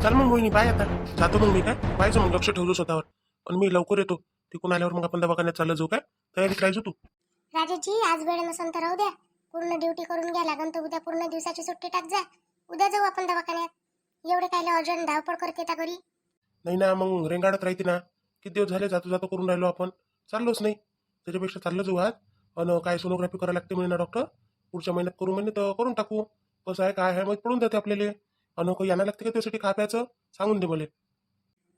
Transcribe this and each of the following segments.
चल मग मोहिनी बाय आता जातो मग मी काय पाहिजे मग लक्ष ठेवतो स्वतःवर आणि मी लवकर येतो तिकून आल्यावर मग आपण दवाखान्यात चाललं जाऊ काय तयारीत राहायचो तू राजेशजी आज वेळ नसेल तर राहू द्या. पूर्ण ड्युटी करून घ्या लागन तर उद्या पूर्ण दिवसाची सुट्टी टाक जा. उद्या जाऊ आपण दवाखान्यात. एवढे काय अर्जंट धावपळ करते त्या घरी. नाही ना मग रेंगाडत राहते ना किती दिवस झाले जातो जातो करून राहिलो आपण चाललोच नाही त्याच्यापेक्षा चाललं जाऊ आज आणि काय सोनोग्राफी करायला लागते म्हणे ना डॉक्टर पुढच्या महिन्यात करू म्हणे तर करून टाकू कसं आहे काय आहे मग पडून जाते आपल्याला आणि काही आणायला लागते का त्यासाठी खा प्यायचं सांगून दे मला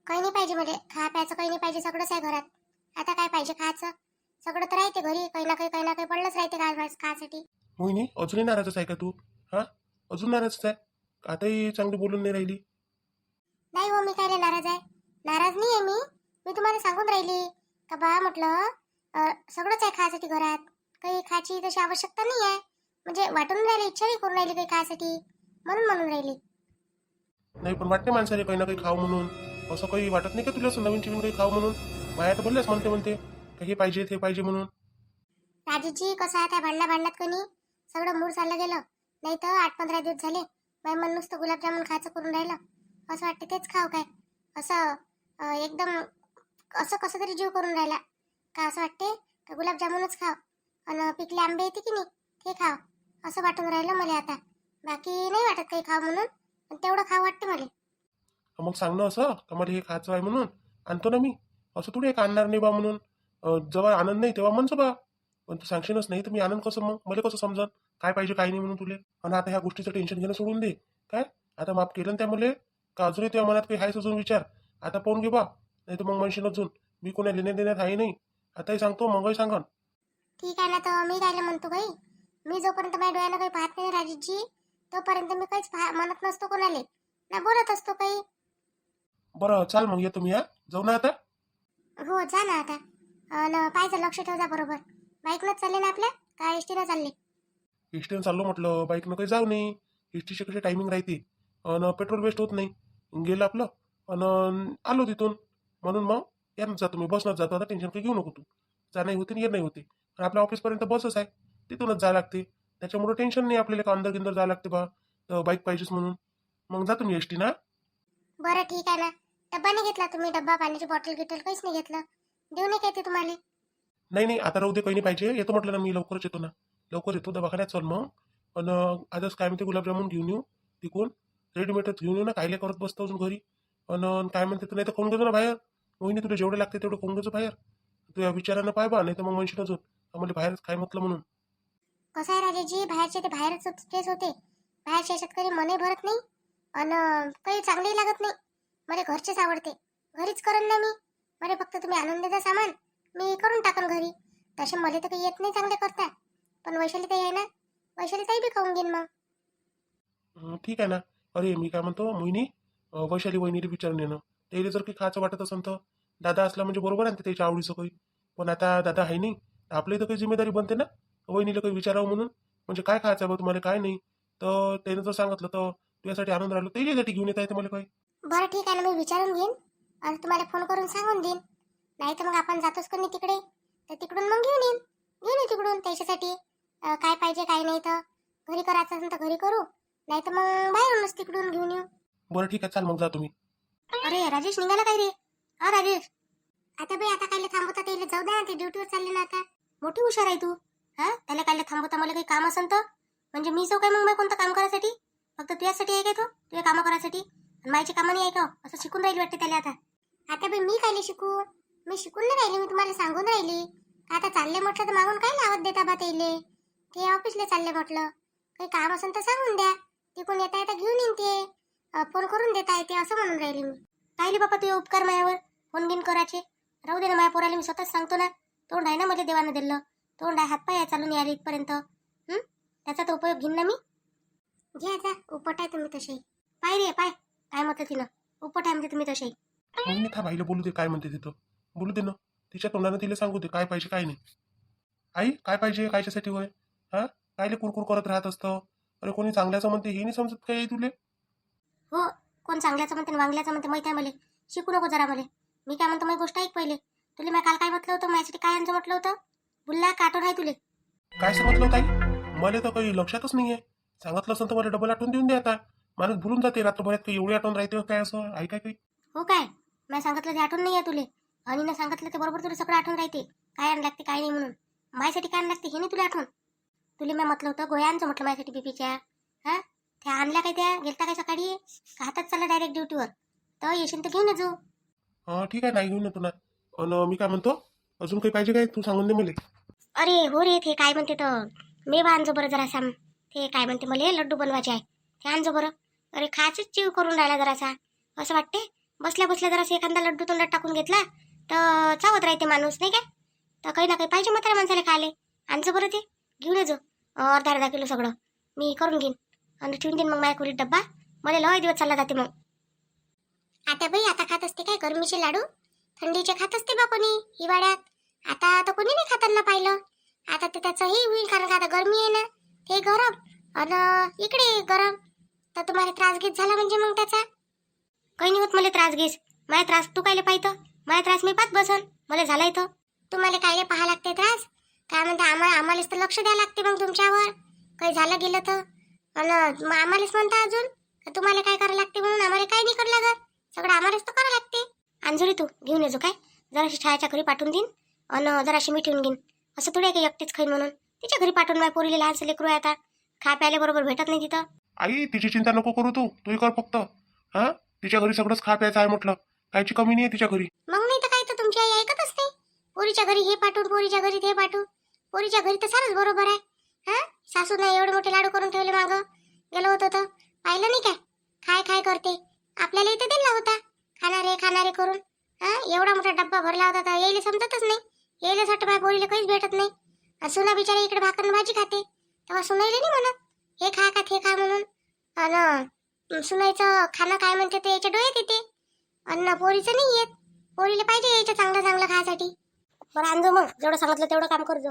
काही नाही पाहिजे म्हणजे खा प्यायचं काही नाही पाहिजे सगळंच आहे घरात. आता काय पाहिजे खायचं सगळं तर राहते घरी काही ना काही पडलंच राहते काय खायसाठी. मोहिनी अजूनही नाराजच आहे का तू हा अजून नाराजच आहे आताही चांगली बोलून नाही राहिली नाही हो मी काय नाराज आहे. नाराज नाही आहे मी तुम्हाला सांगून राहिली का बा म्हटलं सगळंच आहे खायसाठी घरात. काही खायची तशी आवश्यकता नाही आहे. म्हणजे वाटून राहिली इच्छा नाही करून राहिली काही खायसाठी म्हणून राहिली. नाही पण वाटते माणसाने काही ना काही खाऊ म्हणून असं काही वाटत नाही का तुला असं नवीन चिवीन काही खाऊ म्हणून बाया तर बोलल्यास म्हणते का हे पाहिजे ते पाहिजे म्हणून राजूजी कसं आहे त्या भांडणात कोणी सगळं मूड चाललं गेलं. नाही तर 8-15 दिवस झाले बाई मन नुसतं गुलाबजामुन खायचं करून राहिलं. असं वाटतं तेच खाऊ काय असं एकदम असं कसं तरी जीव करून राहिला का असं वाटते का गुलाबजामुनच खाव आणि पिकले आंबे येते की नाही ते खाव असं वाटून राहिलं मला आता. बाकी नाही वाटत काही खाव म्हणून पण तेवढं खाव वाटते मला. मग सांग ना असं का मला हे खायचं आहे म्हणून आणतो ना मी असं थोडी एक आणणार नाही बा म्हणून जेव्हा आनंद नाही तेव्हा म्हणतो बा पण तू सांगशीलच नाही तर मी आनंद कसं मग मला कसं समजन काय पाहिजे काय नाही म्हणून तुले आणि आता ह्या गोष्टीचं टेन्शन घेणं सोडून दे काय आता माफ केलं ना त्या मुले का अजूनही तुझ्या मनात काही हायच अजून विचार आता पाहून घे बा नाही तर मग म्हणशील अजून मी कोणा लेण्या देण्यात आहे नाही आताही सांगतो मगही सांगन ठीक आहे ना तर मी काय म्हणतो काही मी जोपर्यंत माझ्या डोळ्यानं काही पाहत नाही राजेशजी तोपर्यंत मी काहीच म्हणत नसतो कोणाले ना बोलत असतो काही. बरं चाल मग येतो मी हा जाऊ ना आता हो जा ना आता पाहिजे लक्ष ठेव जा बरोबर. बाईकनंच चालले ना आपल्या काय एसटीनं चालले. एसटीनं चाललो म्हटलं बाईकनं काही जाऊ नाही एसटीची कशी टायमिंग राहते आणि पेट्रोल वेस्ट होत नाही गेलं आपलं आणि आलो तिथून म्हणून मग यानंच जातो मी बसनंच जातो आता टेन्शन काही घेऊ नको तू जाणंही होते आणि येणंही होते आणि आपल्या ऑफिसपर्यंत बसच आहे तिथूनच जावं लागते त्याच्यामुळे टेन्शन नाही आपल्याला का अंदर गिंदर जावं लागते बा तर बाईक पाहिजेच म्हणून मग जातो मी एसटी ना. बरं ठीक आहे ना. डब्बा नाही घेतला तुम्ही डब्बा पाण्याची बॉटल गिटल काहीच नाही घेतलं. देऊ नाही काय ते तुम्हाला. नाही आता राहू दे काही नाही पाहिजे येतो म्हटलं ना मी लवकरच येतो ना लवकर येतो दवाखान्यात चल मग पण आजच काय म्हणते गुलाबजामुन घेऊन येऊ तिकून रेडीमेडच घेऊन येऊ ना कायले करत बसतो अजून घरी आणि काय म्हणते तर नाही तर खाऊन घेतो ना बाहेर मोहिनी तुला जेवढे लागते तेवढं खाऊन घेतो बाहेर तुझ्या विचारानं पाय बा नाही तर मग म्हणशील अजून आम्हाला बाहेरच काय म्हटलं म्हणून. कसं आहे राजेशजी बाहेरचे ते बाहेरच स्ट्रेस होते. बाहेरच्या शेतकरी मनही भरत नाही आणि काही चांगलंही लागत नाही. मला घरचेच आवडते. घरीच करून ना मी मला फक्त तुम्ही आणून देता सामान मी करून टाकन घरी. तसे मला तर काही येत नाही चांगले करता पण वैशाली ताई आहे ना वैशाली ताई बी खाऊन घेईन मग. ठीक आहे ना अरे मी काय म्हणतो मोहिनी वैशाली वहिनीला विचारून येणं त्याला जर काही खायचं वाटत असेल तर दादा असला म्हणजे बरोबर आहे ना त्याच्या आवडीचं काही पण आता दादा आहे नाही तर आपली तर काही जिम्मेदारी बनते ना वहिनीला काही विचारावं म्हणून म्हणजे काय खायचं बा तुम्हाला काय नाही तर त्यानं जर सांगितलं तर तुझ्यासाठी आणून राहिलो त्याच्यासाठी घेऊन येत आहे मला काही. बरं ठीक आहे ना मी विचारून घेईन आणि तुम्हाला फोन करून सांगून देईन. नाही तर मग आपण जातोच कोणी तिकडे तर तिकडून मग घेऊन येईन तिकडून त्याच्यासाठी काय पाहिजे काय नाही तर घरी करायचं असेल तर घरी करू नाही तर मग बाहेरूनच तिकडून घेऊन येऊ. बरं ठीक आहे चाल मग जा तुम्ही. अरे राजेश निघाला काय रे. हा राजेश आता बाई आता काय थांबवता त्याला जाऊ द्या ना ते ड्युटीवर चालले ना आता. मोठी हुशार आहे तू. हा त्याला काय थांबवता मला काही काम असेल तर म्हणजे मी जाऊ काय मग मी कोणतं काम करायसाठी फक्त तुझ्यासाठी आहे काय तो तुझ्या कामं करायसाठी आणि माझी कामं नाही आहे का असं शिकून राहिली वाटते त्याला आता. आता बाई मी काय शिकू मी शिकून नाही राहिली मी तुम्हाला सांगून राहिली आता चालले म्हटलं तर मागून काय लावत देता बा त्याले ते ऑफिसला चालले म्हटलं काही काम असेल तर सांगून द्या तिकडून येता येता घेऊन येईन ते फोन करून देता येते असं म्हणून राहिली मी. राहिली बापा तुझे उपकार मायावर फोन गिन करायचे राहू दे ना माझ्या पोराला मी स्वतःच सांगतो ना तोंड आहे ना मला देवानं दिलं तोंड आहे हातपाय आहे चालून यायला इथपर्यंत त्याचा तर उपयोग घेईन ना मी. घ्या जा उपट आहे तुम्ही तसे पाय रे पाय काय म्हणतं तिनं उपट आहे म्हणजे तुम्ही तसे. मोहिनी था बाईला बोलू दे काय म्हणते तिथं बोलू दे ना तिच्या तोंडानं तिला सांगू दे काय पाहिजे काय नाही. आई काय पाहिजे कायच्यासाठी होय हा कायले कुरकुर करत राहत असतं अरे कोणी चांगल्याचं म्हणते हे नाही समजत काय तुले. हो कोण चांगल्याचं म्हणते वांगल्याचं म्हणते माहिती आहे मला शिकू नको जरा मला. मी काय म्हणतो माझी गोष्ट ऐक पहिले तुला मी काल काय म्हटलं होतं माझ्यासाठी काय आणचं म्हटलं होतं बुल्ला काटून आहे तुले. काय सांगितलं ताई मला तर काही लक्षातच नाहीये सांगितलं असं तर मला डबल आठवून देऊन द्या आता माणूस भुलून जाते रात्रभरात, काही एवढी आठवण राहते काय असं आहे काय काही? हो काय, मी सांगितलं ते आठवण नाही आहे तुले, आणि ना सांगितलं ते बरोबर तुला सगळं आठवण राहते, काय आण लागते काय नाही म्हणून. माझ्यासाठी काय आण लागते हे नाही तुला आठवण. तुला मी म्हटलं होतं गोळ्या आणचं म्हटलं माझ्यासाठी बीपीच्या. हा, त्या आणल्या काय, त्या गेलता काय सकाळी का हातात चालला डायरेक्ट ड्युटीवर? तर येशील तर घेऊन ये जो. ठीक आहे, नाही घेऊन येतो ना. आणि मी काय म्हणतो, अजून काही पाहिजे काय तू सांगून दे मला. अरे हो रे, ते काय म्हणते तर मेवा आणजो बरं जरासा. ते काय म्हणते मला लड्डू बनवायचे आहे, ते आणजो बरं. अरे खायचंच जीव करून राहिला जरासा, असं वाटते बसल्या बसल्या जरासा एखादा लड्डू तोंडात टाकून घेतला तर चावत राहते माणूस नाही काय. तर काही ना काही पाहिजे म्हाताऱ्या माणसाला खायला. आणजो बरं, ते घेऊन येजो अर्धा किलो सगळं. मी करून घेईन आणि ठेवून देईन मग माझ्या खोलीत डब्बा. मला लय दिवस चालला जाते मग. आता बाई आता खात असते काय गरमीचे लाडू, थंडीचे खात असते बा कोणी हिवाळ्यात. आता कोणी नाही खाताना पाहिलं. आता ते त्याचं हे होईल, कारण का आता गरमी आहे ना, ते गरम आणि इकडे गरम, तर तुम्हाला त्रास घेत झाला म्हणजे मग त्याचा. काही नाही होत मला त्रास घेस, माझा त्रास तू कायले पाहितं? माझा त्रास मी पाहत बसन, मला झाला इथं. तुम्हाला कायले पाहा लागते त्रास? काय म्हणते आम्हालाच तर लक्ष द्यायला लागते मग तुमच्यावर, काही झालं गेलं तर. आणि मग आम्हालाच म्हणता अजून का तुम्हाला काय करायला लागते म्हणून? आम्हाला काही नाही करायला लागत, सगळं आम्हालाच तर करायला लागते. अंजली तू घेऊन येजो काय, जराशी छायाच्या घरी पाठवून देईन आणि जराशी मी ठेवून घेईन. असं थोडी आहे की एकटीच खाईन म्हणून. तिच्या घरी पाठवून माझ्या पोरीला लहानसं लेकरू आहे, आता खा प्यायला बरोबर भेटत नाही तिथं. आई तिची चिंता नको करू, तूही कर फक्त. हा, तिच्या घरी सगळंच खा प्यायचं आहे म्हटलं, कायची कमी नाही आहे तिच्या घरी. मग नाही तर काय, तर तुमची आई ऐकत असते. पोरीच्या घरी हे पाठवून, पोरीच्या घरी ते पाठवून. पोरीच्या घरी तर सारंच बरोबर आहे. हा, सासू नाही एवढे मोठे लाडू करून ठेवले, मागं गेलो होतं तर पाहिलं नाही काय काय काय करते. आपल्याला इथे दिला होता खाणारे करून. हा, एवढा मोठा डब्बा भरला होता तर यायला समजतच नाही. यायला साठी माझ्या पोरीला काहीच भेटत नाही. सुना बिचारी इकडे भाकर भाजी खाते, तेव्हा सुनायला नाही म्हणत हे खा का ते खा म्हणून. आणि सुनायचं खाणं काय म्हणते ते याच्या डोळ्यात येते, अन्न पोरीचं नाही येत. पोरीला पाहिजे यायचं चांगलं चांगलं खायसाठी. बरं आणजो मग, जेवढं सांगितलं तेवढं काम करजो.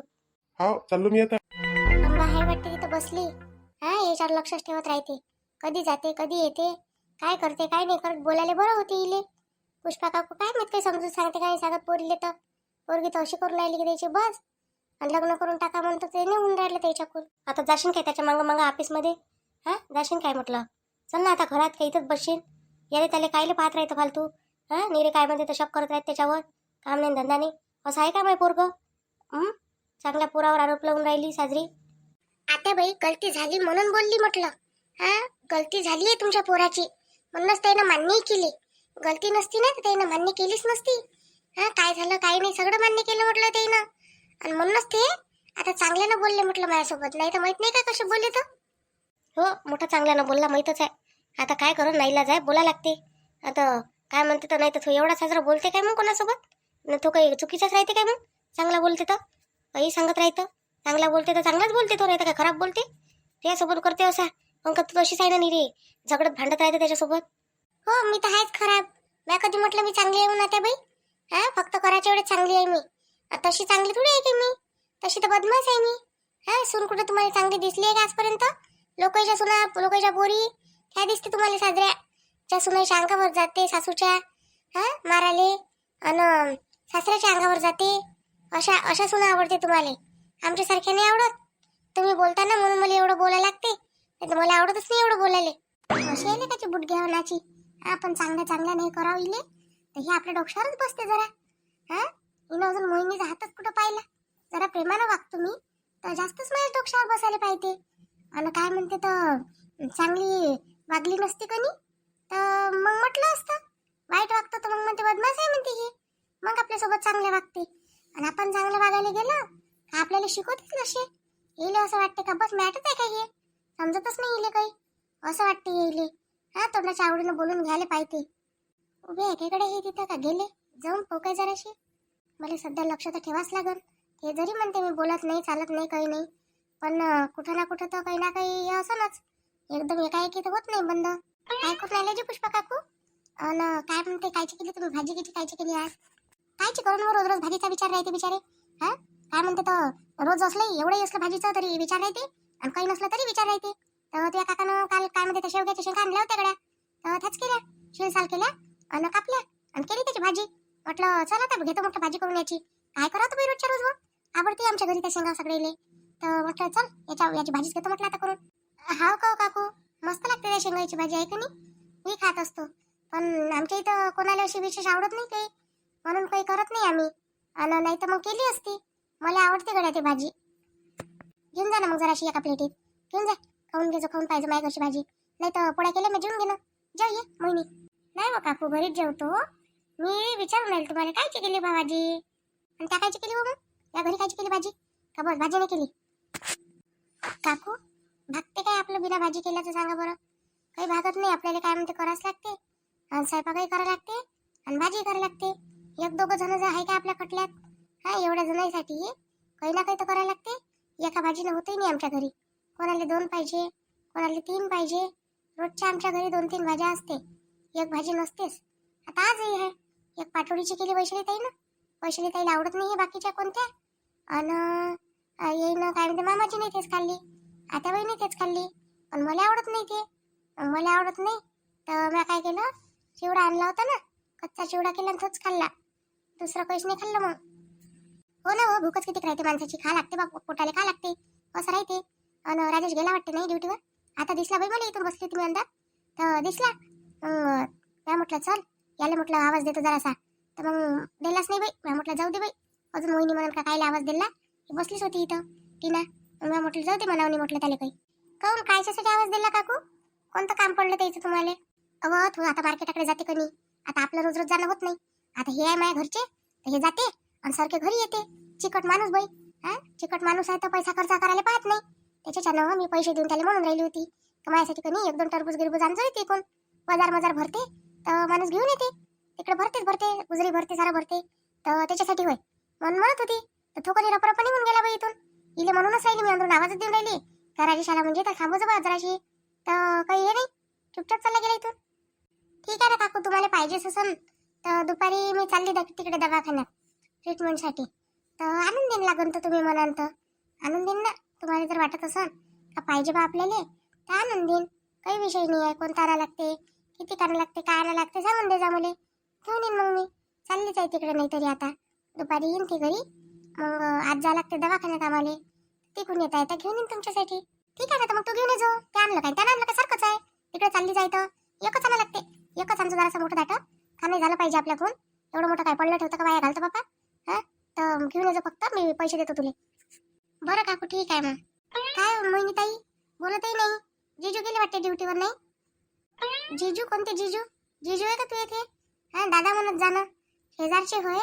हा, चाललो मी आता. बाहेर वाटते तिथं बसली, हा याच्यावर लक्षच ठेवत राहते, कधी जाते कधी येते, काय करते काय नाही करत. बोलायला बरं होते इले. पुष्पा काकू काय माहित काही समजून सांगते काय सांगत पोरीले, तर पोरगी तर अशी करून राहिली की त्याची बस. आणि लग्न करून टाका म्हणतो ते निघून राहिलं त्याच्याकडून. आता जाशील काय त्याच्या मागं मागं ऑफिसमध्ये? हा, जाशील काय म्हटलं? चल ना आता घरात काही इथंच बसशील. याले त्याला कायले पाहत राहतं फालतू. हा, निरे काय म्हणते तर शक करत राहत त्याच्यावर, काम नाही धंदा नाही. असं आहे का माय पोरगं? चांगल्या पोरावर आरोप लावून राहिली साजरी. आता बाई गलती झाली म्हणून बोलली म्हटलं. हा, गलती झाली आहे तुमच्या पोराची म्हणूनच त्यानं मान्यही केली. गलती नसती ना तर त्यानं मान्य केलीच नसती. हा, काय झालं काय नाही सगळं मान्य केलं म्हटलं त्यानं, आणि म्हणूनच ते आता चांगल्यानं बोलले म्हटलं माझ्यासोबत. नाही तर माहित नाही का कसे बोलले तर. हो, मोठा चांगल्यानं बोलला माहीतच आहे. आता काय करून नाईलाज आहे, बोला लागते. आता काय म्हणते तर, नाही तर तो एवढा साजरा बोलते काय मग कोणासोबत? न तो काही चुकीचाच राहते काय मग? चांगला बोलते तर काही सांगत राहतं. चांगला बोलते तर चांगलाच बोलते, तो राहतं काय खराब बोलते? त्यासोबत करते असा मग का तू तशीच आहे ना निरे, झगडत भांडत राहते त्याच्यासोबत. हो, मी तर आहेच खराब. मी कधी म्हटलं मी चांगली आहे ना त्या बाई? हा, फक्त करायच्या एवढे चांगली आहे मी. तशी चांगली थोडी आहे की मी, तशी तर बदमाश आहे मी. हा, सून कुठे तुम्हाला चांगली दिसली आहे का आजपर्यंत? लोकांच्या सुना लोकांच्या पोरी काय दिसते तुम्हाला साजऱ्या? ज्या सुनाच्या अंगावर जाते सासूच्या हा माराले, आणि सासऱ्याच्या अंगावर जाते, अशा अशा सुना आवडते तुम्हाला. आमच्यासारख्या नाही आवडत. तुम्ही बोलता ना म्हणून मला एवढं बोलायला लागते, नाही तर मला आवडतच नाही एवढं बोलायले. अशी आहे का बुट घ्यावनाची. आपण चांगल्या नाही करावं इले तर हे आपल्या डोक्यावरच बसते जरा. हा, हिनं अजून मोहिनीचा हातच कुठं पाहिला. जरा प्रेमानं वागतो मी तर जास्तच माझ्या डोक्यावर बसायला पाहिजे. आणि काय म्हणते तर चांगली वागली नसती कनी तर मग म्हटलं असतं. वाईट वागतं तर मग म्हणते बदमाश आहे म्हणते ही. मग आपल्यासोबत चांगले वागते, आणि आपण चांगलं वागायला गेलं का आपल्याला शिकवतेच नसे. येईल असं वाटते का बस मॅटच आहे का हे, समजतच नाही येईल काही. असं वाटते येईल. हा, तोंडाच्या आवडीनं बोलून घ्यायला पाहिजे. उभे एकेकडे हे तिथं का गेले जाऊन पोकाय जराशी. मला सध्या लक्ष तर ठेवाच लागल. हे जरी म्हणते मी बोलत नाही चालत नाही काही नाही, पण कुठं ना कुठं तर काही ना काही असणच. एकदम एकाएकी तर होत नाही बंद. काय करून राहिले जी पुष्पा काकू? अन काय म्हणते कायची केली तुम्ही भाजी किती कायची केली आज? कायची करून रोज रोज भाजीचा विचार राहते बिचारे. हा, काय म्हणते तर रोज असलं एवढंही असलं भाजीचं तरी विचार राहते, आणि काही नसलं तरी विचार राहते. तर तुझ्या काकानं काल काय म्हणते त्या शेवग्याच्या शेंगा आणल्या होत्या गड्या, तर त्याच केल्या शिळसाल केल्या आणि कापल्या आणि केली त्याची भाजी. म्हटलं चला आता घेतो म्हटलं भाजी करून याची. काय करावं तुम्ही रोजच्या रोज मग? आवडते आमच्या घरी त्या शेंगा सगळेले, तर म्हटलं चल याची भाजीच घेतो म्हटलं आता करून. हाव का काकू? मस्त लागते त्या शेंगाची भाजी आहे का नाही. मी खात असतो, पण आमच्या इथं कोणाला अशी विशेष आवडत नाही काही, म्हणून काही करत नाही आम्ही. आणि नाही तर मग केली असती. मला आवडते गड्या ती भाजी. घेऊन जा ना मग जराशी एका प्लेटीत. घेऊन जा, खाऊन घे जो खाऊन पाहिजे माझ्या घरची भाजी. नाही तर पोळ्या केल्या मी जेवून घे ना. जेव ये मोहिनी. नाही बा काकू, घरीच जेवतो. मी विचारून राहील तुम्हाला कायची केली बा भाजी, आणि त्या कायची केली बा मग या घरी कायची केली भाजी, का बस भाजी नाही केली. काकू भागते काय आपलं बिना भाजी केल्याचं, सांगा बरं. काही भागत नाही आपल्याला, काय म्हणते करावंच लागते. आणि स्वयंपाकही करावं लागते आणि भाजी करावं लागते. एक दोघं जण जर आहे का आपल्या खटल्यात, हा एवढ्या जणांसाठी काही ना काही तर करायला लागते. एका भाजीनं होतही नाही आमच्या घरी. कोणाला 2 पाहिजे, कोणाला 3 पाहिजे. रोजच्या आमच्या घरी 2-3 भाज्या असते, एक भाजी नसतेच. आता आजही आहे. एक पाटोळीची केली वैशाली ताई ना, वैशाली ताईला आवडत नाही बाकीच्या कोणत्या. आणि येईन काय म्हणते मामाची नाही तेच खाल्ली, आता बाई नाही तेच खाल्ली, पण मला आवडत नाही ते. मला आवडत नाही तर मी काय केलं, चिवडा आणला होता ना, कच्चा चिवडा केला आणि तोच खाल्ला. दुसरं काहीच नाही खाल्लं मग. हो ना, हो भूकच किती राहते माणसाची, खा लागते बा, पोटाला खा लागते, असं राहते. आणि राजेश गेला वाटते नाही ड्युटीवर. आता दिसला बाई मला, इथून बसली तुम्ही अंदाज तर दिसला. त्या म्हटलं चल याला म्हटलं आवाज देतो जरासा, तर मग दिलाच नाही बाई. मी म्हटलं जाऊ दे बाई, अजून मोहिनी म्हणून का कायला आवाज दिला. ही बसलीच होती इथं टीना. मी म्हटलं जाऊ दे म्हणावं, म्हटलं त्याला काही काहून कायच्यासाठी आवाज दिला काकू, कोणतं काम पडलं त्याचं तुम्हाला. अव तू आता मार्केटाकडे जाते का नाही, आता आपलं रोज रोज जाणं होत नाही. आता हे आहे माझ्या घरचे, तर हे जाते आणि सारखे घरी येते. चिकट माणूस बाई, हा चिकट माणूस आहे तर पैसा खर्च करायला पाहत नाही. त्याच्यानं मी पैसे देऊन त्याला म्हणून राहिली होती का माझ्यासाठी कधी 1-2 टरबूज गिरबूज आणजो येते. कोण बाजार भरते तर माणूस घेऊन येते, तिकडे भरते गुजरी भरते सारा भरते, तर त्याच्यासाठी होय म्हणून म्हणत होती. तर तो कधी रपरप निघून गेला बाई इथून. इले म्हणूनच राहिली मी, अंदरून आवाजच देऊन राहिली का राजेशाला म्हणजे तर थांबवचं बा जराशी. तर काही हे नाही, चुपचाप चालला गेला इथून. ठीक आहे ना काकू, तुम्हाला पाहिजेच असेल तर दुपारी मी चालली तिकडे दवाखान्यात ट्रीटमेंटसाठी, तर आणून देईन लागून तर तुम्ही म्हणाल तर आणून देईन ना. तुम्हाला जर वाटत असेल का पाहिजे बा आपल्याला तर आणून देईन, काही विषय नाही आहे. कोणता आणा लागते, किती आणा लागते, काय आणा लागते सांगून दे जा मला, घेऊन येईन मग मी. चाललीच आहे तिकडे, नाही तरी आता दुपारी येईन ती घरी. मग आज जा लागते दवाखान्यात आम्हाला, तिकडून येता येता घेऊन येईन तुमच्यासाठी. ठीक आहे ना, तर मग तू घेऊन ये जो. ते आणलं काय त्यानं आणलं का सारखंच आहे. तिकडे चालली जायचं एकच आणा लागते, एकच आणतो जरासं मोठं दाट, का नाही झालं पाहिजे आपल्याकडून. एवढं मोठं काय पडलं ठेवतं का बाया घालतो बापा. हा तर घेऊन ये जो, फक्त मी पैसे देतो तुले. बरं काकू ठीक आहे मग. काय मोहिनी ताई बोलतही नाही, जिजू गेले वाटते ड्युटीवर. नाही जिजू कोणते जिजू, जिजू आहे का तू येते. हा दादा म्हणत जाणं, शेजारचे होय.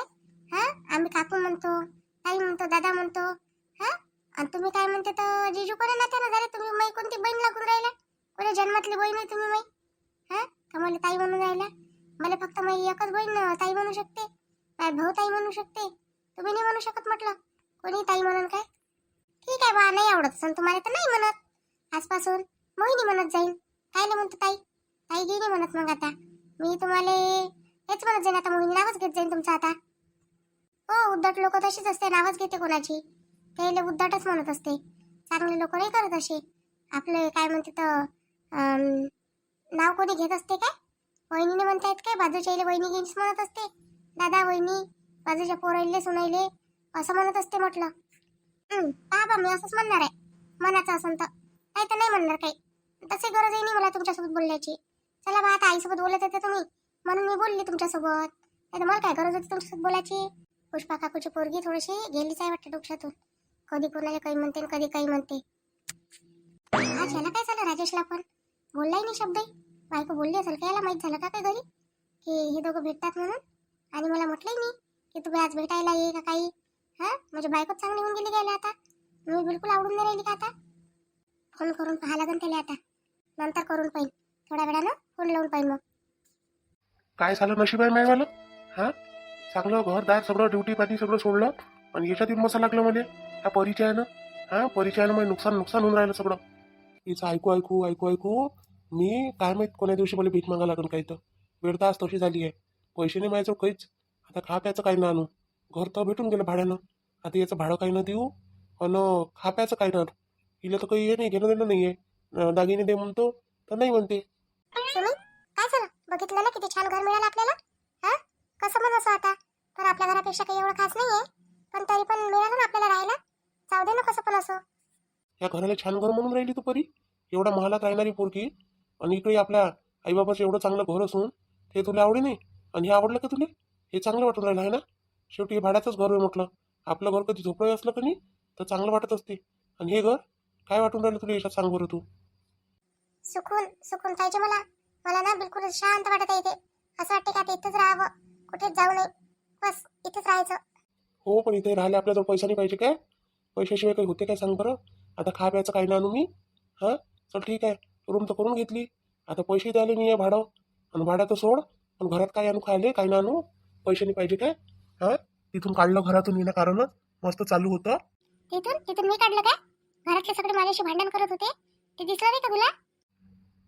हा आम्ही काकू म्हणतो, ताई म्हणतो, दादा म्हणतो. हा आणि तुम्ही काय म्हणते तर जिजू कोणा नात्यानं झाले तुम्ही. मै कोणती बहीण लागून राहिला, कोणी जन्मातली बहीण आहे तुम्ही मै. हा का मला ताई म्हणून राहिला. मला फक्त मै एकच बहीण ताई म्हणू शकते, काय भाऊ ताई म्हणू शकते, तुम्ही नाही म्हणू शकत म्हटलं कोणी ताई म्हणून. काय ठीक आहे बा, नाही आवडत असेल तुम्हाला तर नाही म्हणत. आजपासून मोहिनी म्हणत जाईन. कायले म्हणतो ताई, ताई गेली म्हणत. मग आता मी तुम्हाला हेच म्हणत जाईन, आता मोहिनी नावच घेत जाईन तुमचं आता. हो उद्धट लोक तशीच असते, नावच घेते कोणाची त्याला उद्धटच म्हणत असते. चांगले लोक नाही करत असे. आपले काय म्हणते तर नाव कोणी घेत असते काय. वहिनीने म्हणतायत काय, बाजूच्या इले वहिनी घेईनच म्हणत असते. दादा वहिनी, बाजूच्या पोराईले सुनाईले असं म्हणत असते म्हटलं. पहा मी असंच म्हणणार आहे, मनाचं असं तर काही तर नाही म्हणणार काही. तसे गरजही नाही मला तुमच्यासोबत बोलण्याची. चला बा आता आईसोबत बोलत होते तुम्ही म्हणून मी बोलली तुमच्यासोबत, नाही तर मला काय गरज होती तुमच्यासोबत बोलायची. पुष्पा काकूची पोरगी थोडीशी गेलीच आहे वाटतं डोक्यातून, कधी कोणाला काही म्हणते कधी काही म्हणते. आज याला काय झालं, राजेशला पण बोललाही नाही शब्द. बायको बोलली असेल का, याला माहित झालं का काय घरी की हे दोघं भेटतात म्हणून. आणि मला म्हटलंही नाही की तुम्ही आज भेटायला ये का काही. हा म्हणजे बायकोच चांगली होऊन गेली गेल्या आता. मी बिलकुल आवडून नाही राहिली का आता. फोन करून पाहा लागेल त्याला आता, नंतर करून पाहिजे थोड्या वेळानं फोन लावून पाहिजे. मग काय झालं नशीब आहे मायवालं. हा चांगलं घरदार सगळं ड्युटी पाणी सगळं सोडलं आणि याच्यात येऊन मसा लागलं मला ह्या परिचयानं. हा परिचयानं मला नुकसान होऊन राहिलं सगळं. हिचं ऐकू ऐकू ऐकू ऐकू मी काय माहित कोण्या दिवशी मला भीक मागा लागेल काही तर. वेळ तर आज तशी झाली आहे, पैसे नाही माहिती काहीच. आता खा प्याचं काही ना आणू, घर तर भेटून गेलं भाड्यानं. आता याचं भाडं काही न देऊ आणि खा प्याचं काही ना. हिला तर काही हे नाही, घेणं देणं नाही आहे. दागिने दे म्हणतो तर नाही म्हणते. सुमी काय झालं, बघितलं ना किती छान घर मिळालं आपल्याला. हा कसं म्हणायचं आता, तर आपल्या घरापेक्षा काही एवढं खास नाहीये, पण तरी पण मिळालं ना आपल्याला राहायला. जाऊ दे ना कसं पण असो. या घराला छान घर म्हणून राहिली तू परी. एवढा महालात राहणारी पोरगी आणि इकडे आपल्या आईबाबाचं एवढं चांगलं घर असून ते तुला आवडे नाही. आणि हे आवडलं का तुला? हे चांगलं वाटून राहिलं आहे ना? शेवटी हे भाड्याचंच घर आहे म्हटलं. आपलं घर कधी झोपडं असलं का नाही तर चांगलं वाटत असते. आणि हे घर काय वाटून राहिलं तुला याच्यात सांग बरं तू. सुकून सुकून पाहिजे मला. मला ना बिलकुल शांत वाटत आहे इथे. असं वाटतं की आता इथंच राहावं, कुठेच जाऊ नये, बस इथंच राहायचं. हो पण इथे राहायला आपल्याजवळ पैसा नाही पाहिजे काय? पैशाशिवाय काही होते काय सांग बरं? आता खा प्यायचं काही ना आणू मी. हां चल ठीक आहे, रूम तर करून घेतली. आता पैसे द्यायला नाही आहे भाडं. आणि भाड्याचं सोड. पण घरात काय आणू खायले काही ना आणू? पैसे नाही पाहिजे काय? हां तिथून काढलं घरातून येणं कारणच मस्त चालू होतं. तिथून तिथून मी काढलं काय? घरातले सगळे माझ्याशी भांडण करत होते, ते दिसलं नाही का तुला?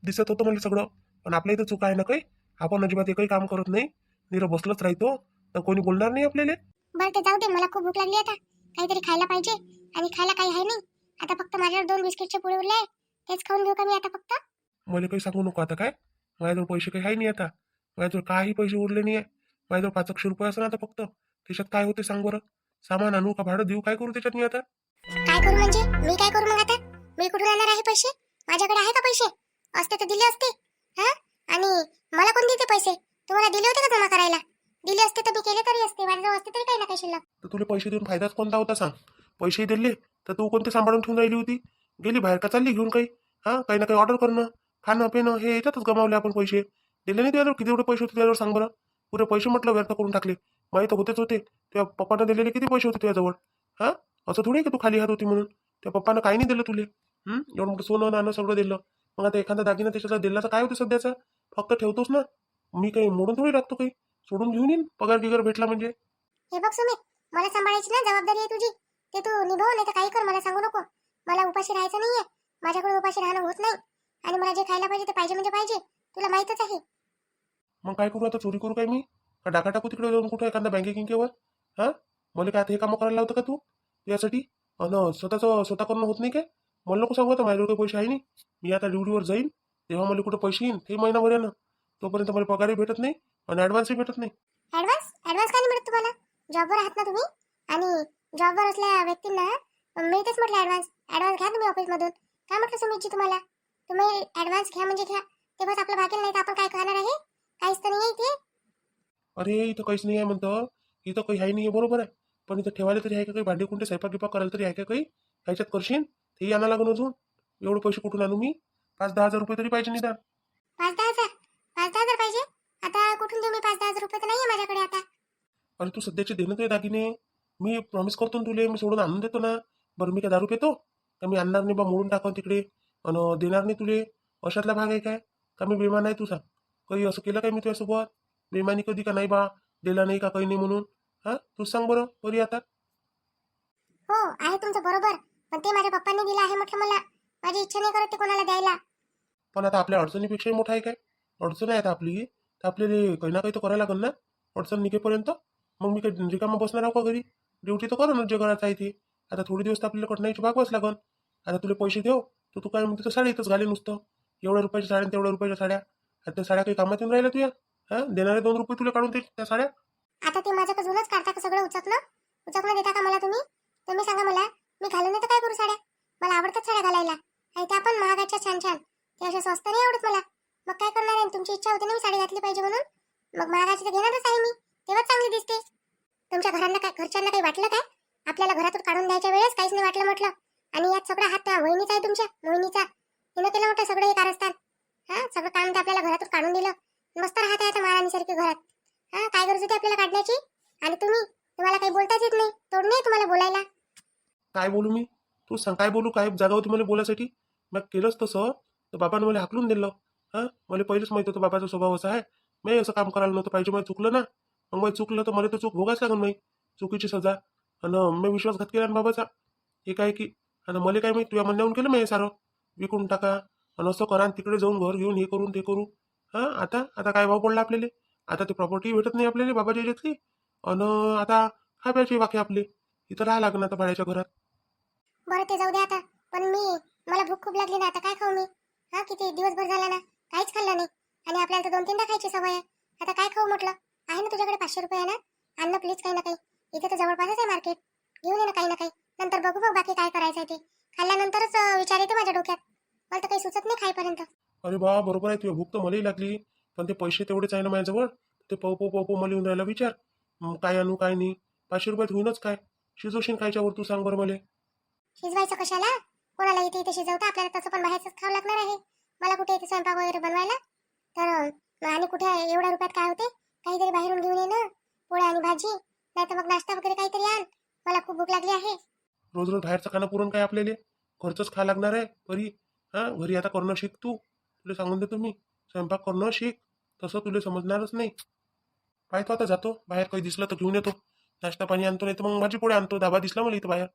दिसत होतं मला सगळं. पण आपल्या इथं चूक आहे ना काही? आपण अजिबात एकही काम करत नाही, निरं बसलंच राहतो. तर कोणी बोलणार नाही आपल्याला. बरं ते जाऊ दे, मला खूप भूक लागली आता. काहीतरी खायला पाहिजे, आणि खायला काही आहे नाही. आता फक्त माझ्यावर 2 बिस्किटचे पुडे उरले आहे, तेच खाऊन घेऊ का मी आता फक्त? मला काही सांगू नको आता काय. माझ्याजवळ पैसे काही आहे नाही आता. माझ्याजवळ काही पैसे उरले नाही आहे. माझ्याजवळ 500 रुपये असं ना आता फक्त. त्याच्यात काय होते सांग बरं? सामान आणू का भाडं देऊ, काय करू त्याच्यात मी आता? काय करू म्हणजे? मी काय करू मग आता? मी कुठून आणणार आहे पैसे? माझ्याकडे आहे का पैसे? असते तर दिले असते. हा? आणि मला कोण देते पैसे? तुम्हाला दिले होते का जमा करायला? दिले असते तर मी केले तरी असते, माझ्याजवळ असते तरी काही ना काही शिल्लक. तर तुला पैसे देऊन फायदाच कोणता होता सांग? पैसेही दिले तर तू कोणते सांभाळून ठेवून राहिली होती? गेली बाहेर का चालली घेऊन काही? हां काही ना काही ऑर्डर करणं, खाणं पिणं हे याच्यातच गमावले आपण पैसे. दिले नाही तुझ्याजवळ? किती एवढे पैसे होते तुझ्याजवळ सांग बरं? पुरे पैसे म्हटलं व्यर्थ करून टाकले. माहीत होतेच होते तुझ्या पप्पानं दिलेले किती पैसे होते तुझ्याजवळ. हां असं थोडी की तू खाली हात होती म्हणून. त्या पप्पानं काही नाही दिलं तुले. एवढं मोठं सोनं नाणं सगळं दिलं. मग आता एखादा दागिना त्याच्याला दिला तर काय होतं सध्याचा? फक्त ठेवतोस ना. मी काही मोडून थोडी टाकतो काही. सोडून घेऊन येईन पगार गिगार भेटला म्हणजे. हे बघ सुमित, मला सांभाळायची ना जबाबदारी आहे तुझी. ते तू निभाव, नाही तर काही कर, मला सांगू नको. मला उपाशी राहायचं नाहीये. माझ्याकडून उपाशी राहणं होत नाही. आणि मला जे खायला पाहिजे ते पाहिजे म्हणजे पाहिजे. तुला माहीतच आहे. मग काय करू आता? चोरी करू काय मी? का डाका टाकू तिकडे जाऊन कुठं एखादा बँके किंकेवर? हां मला काय आता हे कामं करायला लावतं का तू यासाठी? अन स्वतःचं स्वतः करणं होत नाही काय? मला नको सांगू आता माझ्याजवळ काही पैसे आहे नाही. मी आता ड्युटीवर जाईन तेव्हा मला कुठं पैसे येईन ते महिनाभर यानं. तोपर्यंत मला पगारही भेटत नाही आणि ॲडव्हान्सही भेटत नाही. ऍडव्हान्स ऍडव्हान्स काय नाही मिळत तुम्हाला? जॉबवर आहात ना तुम्ही? आणि जॉबवर असलेल्या व्यक्तींना मिळतेच म्हटलं ऍडव्हान्स. ऍडव्हान्स घ्या तुम्ही ऑफिसमधून. काय म्हटलं सुमितजी तुम्हाला? तुम्ही ऍडव्हान्स घ्या म्हणजे घ्या, तेव्हाच आपलं भागेल, नाही तर आपण काय करणार आहे? काहीच तर नाही आहे इथे. अरे इथं काहीच नाही आहे म्हणतं. इथं काही आहे नाही आहे बरोबर आहे. पण इथं ठेवायला तरी आहे का काही? भांडे कुंडे स्वयंपाक गिपाक करायला तरी आहे का काही? ह्याच्यात करशील तेही आणा लागून अजून. एवढे पैसे कुठून आणू मी? 5-10 हजार रुपये तरी पाहिजे निदान. 5-10 हजार? 5-10 हजार पाहिजे? आता कुठून देऊ मी? 5-10 हजार रुपये तर नाही आहे माझ्याकडे आता. अरे तू सध्याचे दे ना तुझे दागिने. मी प्रॉमिस करतो ना तुले, मी सोडून आणून देतो ना. बरं मी काय दारू पितो का? मी आणणार नाही बा, मोडून टाकून तिकडे आणि देणार नाही तुले. अशातला भाग आहे काय? का मी बेमान आहे तुझा? काही असं केलं काय मी तुझ्यासोबत? बेमानी कधी का नाही बा? दिला नाही का काही नाही म्हणून? हां तूच सांग बरं बरी आता. हो आहे तुमचं बरोबर, पण ते माझ्या पप्पांनी दिलं आहे म्हटलं मला. माझी इच्छा नाही करत ते कोणाला द्यायला. पण आता आपल्या अडचणीपेक्षाही मोठा आहे काय? अडचण आहे आता आपली तर आपल्याला काही ना काही तर करायला लागेल ना अडचण निघेपर्यंत. मग मी काही रिकामा बसणार आहो का घरी? ड्युटी तर करू ना जे करायचं आहे ते. आता थोडी दिवस तर आपल्याला कटण्याची भागवाच लागल. आता तुला पैसे देऊ तर तू काय म्हणते तर साडी इथंच घाले नुसतं. एवढ्या रुपयाच्या साड्या आणि तेवढ्या रुपयाच्या साड्या. आता त्या साड्या काही कामात येऊन राहिल्या तुया? हां देणारे 2 रुपये तुला काढून ते त्या साड्या. आता ते माझं जुनच काढता का सगळं उचकणं? उचकणं देता का मला तुम्ही? तुम्ही सांगा मला, मी घालून नाही तर काय करू साड्या? मला आवडतात साड्या घालायला, आणि त्या पण महागाच्या छान छान. ते अशा स्वस्त नाही आवडत मला. मग काय करणार आहे? तुमची इच्छा होती ना मी साडी घातली पाहिजे म्हणून. मग महागाची तर घेणारच आहे मी, तेव्हाच चांगली दिसते. तुमच्या घरच्यांना काही वाटलं काय? आपल्याला घरातून काढून द्यायच्या वेळेस काहीच नाही वाटलं म्हटलं. आणि यात सगळा हात त्या वहिनीचा आहे, तुमच्या मोहिनीचा. तिनं केलं मोठं सगळं हे कारस्थान. हा सगळं काम तर आपल्याला घरातून काढून दिलं. मस्त राहत आहे आता महाराणीसारखी घरात. हा काय गरज होती आपल्याला काढण्याची? आणि तुम्हाला काही बोलताच येत नाही, तोड नाही तुम्हाला बोलायला. काय बोलू मी? तू सांग काय बोलू? काय जागा होती मला बोलायसाठी? मग केलंच तसं तर बाबानं मला हाकलून दिलं. हां मला पहिलेच माहित होतं बाबाचा स्वभाव असा आहे. मी असं काम करायला नव्हतं पाहिजे. मला चुकलं ना. मग मला चुकलं तर मला तर चूक भोगायच लागेल नाही. चुकीची सजा. आणि मी विश्वासघात केला ना बाबाचा. हे काय की आणि मला काय माहिती तुझ्या म्हणण्याहून केलं मी हे सारं. विकून टाका आणि असं करा आणि तिकडे जाऊन घर घेऊन हे करून ते करू. हां आता आता काय भाव पडला आपल्याला? आता ते प्रॉपर्टी भेटत नाही आपल्याला बाबाच्या ह्याच्यातली. आणि आता काय पाहिजे बाकी आपले इथं राहा लागणार आता भाड्याच्या घरात. बरं ते जाऊ दे आता. पण मला भूक खूप लागली ना, आता काय खाऊ मी? हा किती दिवसभर झाला ना, काहीच खाल्लं नाही. आणि आपल्याला तर 2-3दा खायची सवय आहे. आता काय खाऊ म्हटलं? आहे ना तुझ्याकडे 500 रुपये आहे ना? आण ना प्लीज काही ना काही. इथे तर जवळपासच आहे मार्केट. घेऊन ये ना काही ना काही. नंतर बघू बघ बाकी काय करायचं आहे ते. खाल्ल्यानंतरच विचार येते माझ्या डोक्यात. मला तर काही सुचत नाही खाईपर्यंत. अरे बा बरोबर आहे, तुझी भूक तर मलाही लागली, पण ते पैसे तेवढेच आहे ना माझ्याजवळ. ते पाहू मला येऊन राहिला विचार. काय आणू काय नाही. 500 रुपयात होईनच काय. शिजवशील खायच्यावर तू सांग बरं मला. शिजवायचं कशाला? कोणाला इथे इथे शिजवता, आपल्याला तसं पण बाहेरच खावं लागणार आहे. मला कुठे इथे स्वयंपाक वगैरे बनवायला. तर आणि कुठे एवढ्या रुपयात काय होते? काहीतरी बाहेरून घेऊन ये ना, पोळ्या आणि भाजी, नाही तर मग नाश्ता वगैरे काहीतरी आण. मला खूप भूक लागली आहे. रोज रोज बाहेरचं खाणं पुरण काय आपल्याला? घरचंच खा लागणार आहे घरी. हा घरी आता करणं शिक तू. तुला सांगून देतो मी, स्वयंपाक करणं शिक. तसं तुला समजणारच नाही. पाहतो आता जातो बाहेर, काही दिसलं तर घेऊन येतो. नाश्ता पाणी आणतो, नाही तर मग भाजी पोळ्या आणतो. धाबा दिसला मला इथं बाहेर,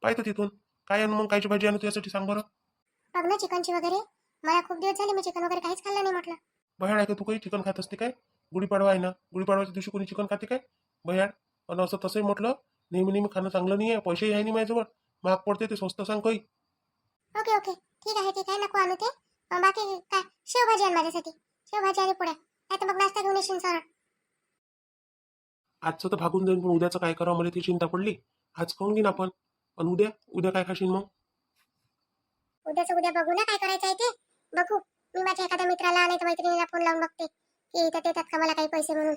पाहतो तिथून. काय आणू मग, कायची भाजी आणू त्यासाठी सांग बरं. बघ ना चिकनची वगैरे. मला खूप दिवस झाले मी चिकन वगैरे काहीच खाल्लं नाही म्हटलं. बह्याड आहे का तू? काही चिकन खात असते काय? गुढीपाडवा आहे ना, गुढीपाडव्याच्या दिवशी कोणी चिकन खाते काय? बह्याड. आणि असं तसंही म्हटलं, नेहमी नेहमी खाणं चांगलं नाही आहे. पैसेही आहे नाही माझ्याजवळ. महाग पडते ते, स्वस्त सांग काही. ओके ओके, ठीक आहे नको आणू ते. बाकी काय, शेवभाजी आण माझ्यासाठी. शेवभाजी आणि पोळ्या, नाही तर मग नाश्ता घेऊन येशील सरळ. आजचं तर भागून जाईन, पण उद्याचं काय करावं मला ती चिंता पडली. आज खाऊन घेईन आपण. पण उद्या उद्या काय खाशील मग? उद्या बघू ना काय करायचं आहे ते. बघू. मी माझ्या एखाद्या मित्राला नाही तर मैत्रिणीला फोन लावून बघते की इथं देतात का मला काही पैसे म्हणून.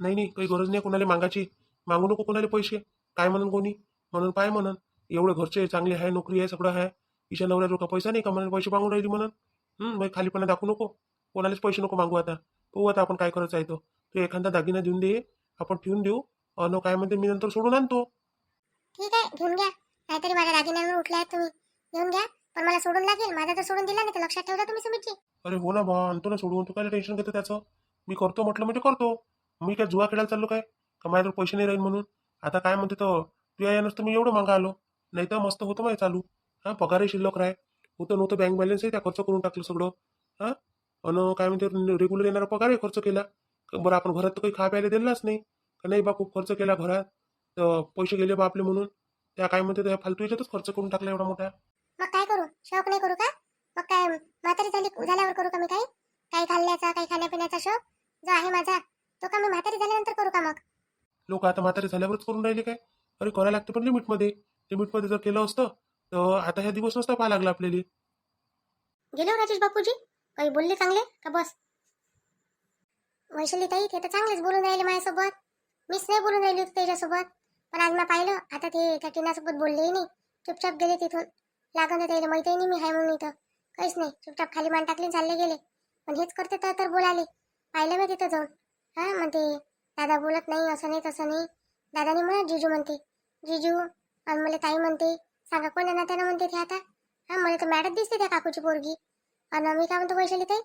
नाही नाही, काही गरज नाही कोणाला मागायची. मागू नको कोणाला पैसे. काय म्हणून कोणी म्हणून पाय म्हणून. एवढं घरचे चांगले आहे, नोकरी आहे, सगळं आहे. तिच्या नवऱ्याजवळ का पैसा नाही का म्हणून पैसे मागून राहिली म्हणून. मग खालीपणा दाखवू नको. कोणालाच पैसे नको मागू आता. हो आता आपण काय करायचं आहे तो एखादा दागिना देऊन दे, आपण ठेवून देऊ. काय म्हणते मी नंतर सोडून आणतो. ठीक आहे, घेऊन घ्या. नाहीतरी माझ्या दागिन्यांवर उठले आहेत तुम्ही. घेऊन घ्या. पण मला सोडून लागेल. माझा तर सोडून दिला नाही तर लक्षात ठेवता तुम्ही सुमितजी. अरे हो ना बा, आणतो ना सोडून. तू काय टेन्शन घेतो त्याचं? मी करतो म्हटलं म्हणजे करतो. मी काय जुआ खेळायला चाललो काय? का माझ्याजवळ पैसे नाही राहील म्हणून? आता काय म्हणते तर तू या नसतं मी एवढं मागा आलो. नाही तर मस्त होतं माझं चालू. हा पगारही शिल्लक राह. होतं नव्हतं बँक बॅलन्सही त्या खर्च करून टाकलं सगळं. हा आणि काय म्हणते रेग्युलर येणारा पगारही खर्च केला. बरं आपण घरात तर काही खा प्यायला दिलाच नाही. का नाही बा खूप खर्च केला घरात. तर पैसे गेले बा आपले म्हणून. त्या काय म्हणते त्या फालतू याच्यातच खर्च करून टाकला एवढा मोठा. मग काय करू? शौक नाही करू का? मग काय म्हातारी झाल्यावर करू का मी काही? काही खाल्ल्याचा, काही खाण्यापिण्याचा शौक जो आहे माझा, तो का मी म्हातारी झाल्यानंतर करू का मग? लोक आता म्हातारे झाल्यावरच करून राहिले काय? अरे करायला लागते पण लिमिटमध्ये. लिमिटमध्ये जर केलं असतं तर आता ह्या दिवस नसता पाहा लागला आपल्याला. गेलो राजेश बापूजी? काही बोलले चांगले का बस? वैशाली ताई ते तर चांगलेच बोलून राहिले माझ्यासोबत. मीच नाही बोलून राहिली होती त्याच्यासोबत. पण आज मी पाहिलं आता ते त्या टीनासोबत बोललेही नाही. चुपचाप गेले तिथून. लागून तर त्याला माहिती नाही मी आहे म्हणून इथं. काहीच नाही, चुपचाप खाली मान टाकली चालले गेले. पण हेच करते तर बोलाले. पाहिलं मी तिथं जाऊन. हा म्हणते दादा बोलत नाही, असं नाही तसं नाही. दादानी म्हणा जिजू म्हणते. जिजू आणि मला ताई म्हणते. सांगा कोण ना त्यानं म्हणते ते आता. हा मला तर मॅडम दिसते त्या काकूची पोरगी. आणि मी काय म्हणतो वैशाली ताई,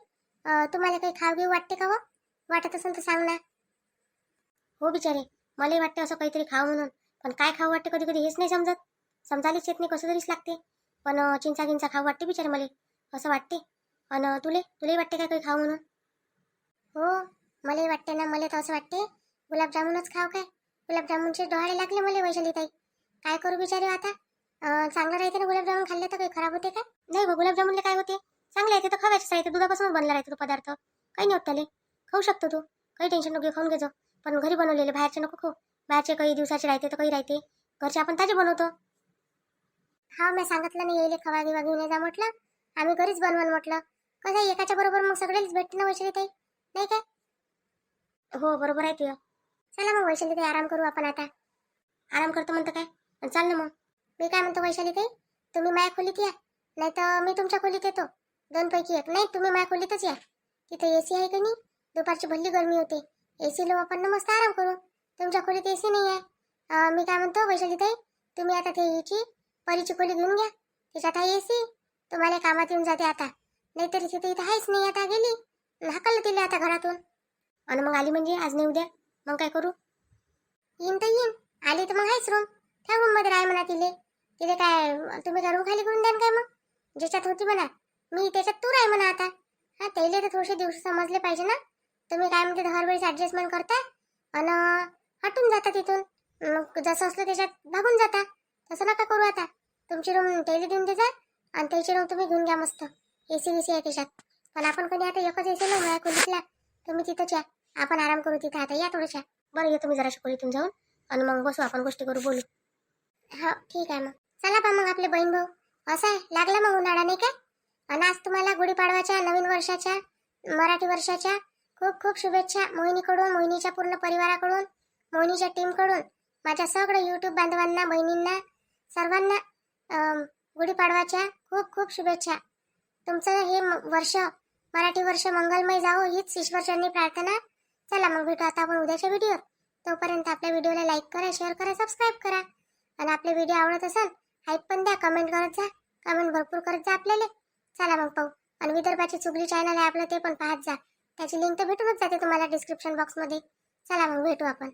तुम्हाला काही खाऊ घेऊ वाटते का? वाटत असेल तर सांग ना. हो बिचारे, मलाही वाटते असं काहीतरी खावं म्हणून. पण काय खाऊ वाटते कधी कधी हेच नाही समजत. समजायलाच येत नाही, कसं तरीच लागते. पण चिंचा गिंचा खाऊ वाटते बिचारे मला. असं वाटते. आणि तुलाही वाटते काय काही खाऊ म्हणून? हो मलाही वाटते ना. मला तर असं वाटते गुलाबजामुनच खाऊ काय. गुलाबजामुनचे डोहाळे लागले मला वैशाली ताई. काय करू बिचारे आता? चांगलं राहते ना गुलाबजामुन खाल्ले तर? काही खराब होते का? नाही बा, गुलाबजामुनले काय होते? चांगले आहे ते तर खवायचेच राहते. दुधापासूनच बनला राहते तो पदार्थ. काही नाही होत त्याले. खाऊ शकतो तू. काही टेन्शन नको, खाऊन घेजो. पण घरी बनवलेले, बाहेरचे नको खाऊ. बाहेरचे काही दिवसाचे राहते तर काही राहते. घरचे आपण ताजे बनवतो. हा मी सांगितलं नाही येईल खवा गिवा घेऊन जा म्हटलं. आम्ही घरीच बनवून म्हटलं. कसं एकाच्या बरोबर मग सगळेच भेटते ना वैशाली ताई, नाही काय? हो बरोबर आहे तुझं. चला मग वैशाली ताई आराम करू आपण आता. आराम करतो म्हणतो काय? चाल ना मग. मी काय म्हणतो वैशाली ताई, तुम्ही माझ्या खोलीत या, नाही तर मी तुमच्या खोलीत येतो. दोनपैकी एक. नाही तुम्ही माझ्या खोलीतच या. तिथे एसी आहे का नाही? दुपारची भल्ली गरमी होते. एसी लो आपण ना मस्त आराम करू. तुमच्या खोलीत एसी नाही आहे. मी काय म्हणतो वैशाली ताई, तुम्ही आता ते याची परीची खोली घेऊन घ्या. त्याच्यात आहे एसी. तुम्हाला कामात येऊन जाते आता. नाहीतरी तिथे इथं आहेच नाही, आता गेली. हाकललं तिला आता घरातून. आणि मग आली म्हणजे आज नाही उद्या मग काय करू? येईन तर येईन. आली तर मग आहेच रूम. त्या रूम मध्ये राह म्हणा तिले. तिले काय तुम्ही का रूम खाली करून द्याल काय? मग ज्याच्यात होती म्हणा मी त्याच्यात तू राह म्हणा आता. हा त्याला तर थोडेसे दिवस समजले पाहिजे ना. तुम्ही काय म्हणते हर वेळेस ऍडजस्टमेंट करता आणि हटून जाता तिथून. मग जसं असलं त्याच्यात भागून जाता. तसं नका करू आता. तुमची रूम त्याला देऊन दे जा आणि त्याची रूम तुम्ही घेऊन घ्या मस्त. एसी बीसी आहे त्याच्यात. पण आपण कोणी आता एकच एसी ना माझ्या खोलीतला. तुम्ही तिथंच या. आपण आराम करू तिथं आता. या थोड्याशा. बरं येतो मी जरा खोलीतून जाऊन आणि मग बसू आपण गोष्टी करू, बोलू. हा ठीक आहे मग. चला बा मग आपले बहीण भाऊ. असं आहे लागला मग उन्हाळा नाही काय? आणि आज तुम्हाला गुढीपाडवाच्या नवीन वर्षाच्या मराठी वर्षाच्या खूप खूप शुभेच्छा मोहिनीकडून, मोहिनीच्या पूर्ण परिवाराकडून, मोहिनीच्या टीमकडून, माझ्या सगळ्या युट्यूब बांधवांना, बहिणींना, सर्वांना गुढीपाडवाच्या खूप खूप शुभेच्छा. तुमचं हे वर्ष मराठी वर्ष मंगलमय जावो हीच ईश्वरचरणी प्रार्थना. चला मग भेटू आता आपण उद्याच्या व्हिडिओ. तोपर्यंत आपल्या व्हिडिओला लाईक करा, शेअर करा, सबस्क्राईब करा. आणि आपले व्हिडिओ आवडत असेल हाईप पण द्या, कमेंट करत जा, कमेंट भरपूर करत जा आपल्याला. चला मग पाहू. आणि विदर्भाची चुगली चॅनल आहे आपलं, ते पण पाहत जा. त्याची लिंक तर भेटूनच जाते तुम्हाला डिस्क्रिप्शन बॉक्समध्ये. चला मग भेटू आपण.